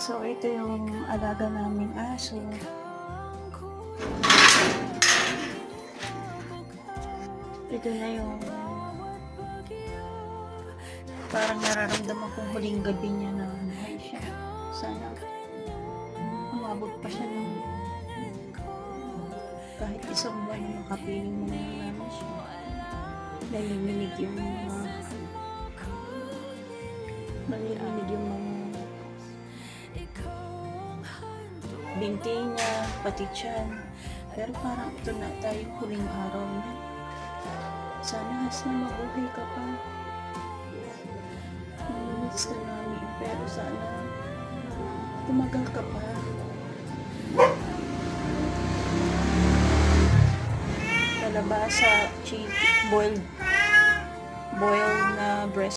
So, ito yung alaga naming aso. Ito na yung parang nararamdaman kong huling gabi niya na buhay siya. Sana umabot pa siya ng kahit isang buwan na makapiling mo na namin siya. Nalilinig yung mga binti niya, pati tiyan. Pero parang ito na tayong huling araw niya. Sana na mabuhay ka pa. Namimiss ka namin, pero sana tumagal ka pa. Kalabasa, boiled na breast